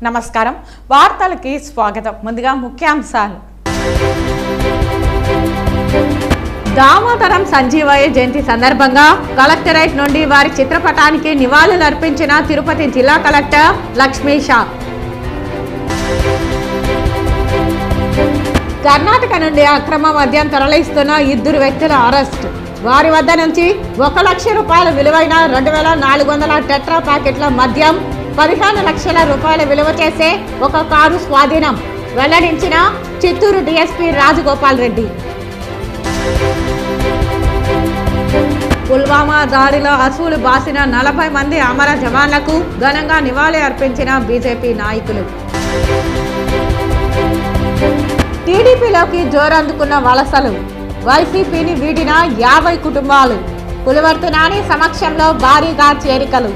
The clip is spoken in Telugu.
నమస్కారం వార్తలకి స్వాగతం. ముందుగా ముఖ్యాంశాలు. దామోదరం సంజీవయ్య జయంతి సందర్భంగా కలెక్టరేట్ నుండి వారి చిత్రపటానికి నివాళులర్పించిన తిరుపతి జిల్లా కలెక్టర్ లక్ష్మీష. కర్ణాటక నుండి అక్రమ మద్యం తరలిస్తున్న 2 వ్యక్తుల అరెస్ట్. వారి వద్ద నుంచి 1 లక్ష రూపాయల విలువైన 2400 టెట్రా ప్యాకెట్ల మద్యం, 15 లక్షల రూపాయల విలువ చేసే ఒక కారు స్వాధీనం వెల్లడించిన చిత్తూరు డీఎస్పీ రాజగోపాల్ రెడ్డి. పుల్వామా దాడిలో అసువులు బాసిన 40 మంది అమర జవాన్లకు ఘనంగా నివాళి అర్పించిన బీజేపీ నాయకులు. టీడీపీలోకి జోరందుకున్న వలసలు. వైసీపీని వీడిన 50 కుటుంబాలు. పులివర్తి నాని సమక్షంలో భారీగా చేరికలు.